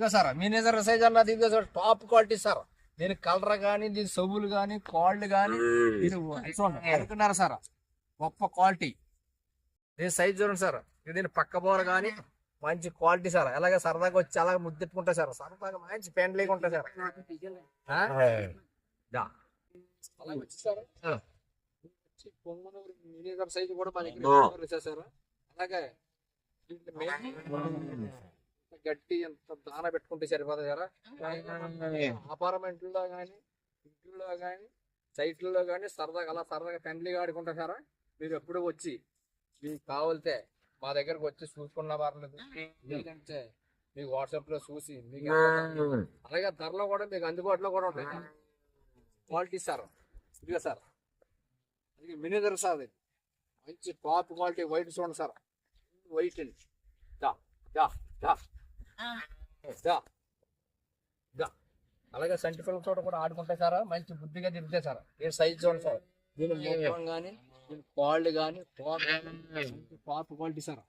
ఇదిగో sir మినిజర్ size అన్నది ఇదిగో సార్ టాప్ క్వాలిటీ సార్. దీని కలర్ కానీ దీని సబ్బులు కానీ కాళ్ళు కానీ అనుకున్నారా సార్, గొప్ప క్వాలిటీ. దీని సైజ్ చూడండి సార్. దీని పక్క బోర కానీ మంచి క్వాలిటీ సార్. అలాగే సరదాగా వచ్చి అలాగే ముద్దెట్టుకుంటా సార్. సరదాగా మంచి ఫ్రెండ్లీగా ఉంటాయి సార్. మినిజర్ సైజ్ కూడా మనకి సార్. అలాగే గట్టి ఎంత దాన పెట్టుకుంటే సరిపోతుంది సార్. అపార్ట్మెంట్లో కానీ ఇంట్లో కానీ సైట్లలో కానీ సరదాగా అలా సరదాగా ఫ్రెండ్లీగా ఆడుకుంటా సార్. మీరు ఎప్పుడు వచ్చి మీకు కావాలితే మా దగ్గరకు వచ్చి చూసుకున్న పర్లేదు. ఎందుకంటే మీకు వాట్సాప్ లో చూసి మీకు అలాగే ధరలో కూడా మీకు అందుబాటులో కూడా ఉంటాయి. క్వాలిటీ సార్ ఇదిగా సార్. అది మినిజర్ సార్. అది మంచి టాప్ క్వాలిటీ వైట్ చూడండి సార్. వైట్ అండి. అలాగే సంటి పిల్లల చోట కూడా ఆడుకుంటాయి సార్. మంచి బుద్ధిగా తిరుగుతాయి సార్. ఏ సైజ్ చూడండి సార్. దీని మొత్తం కానీ దీని క్వాలిటీ కానీ టాప్ క్వాలిటీ సార్.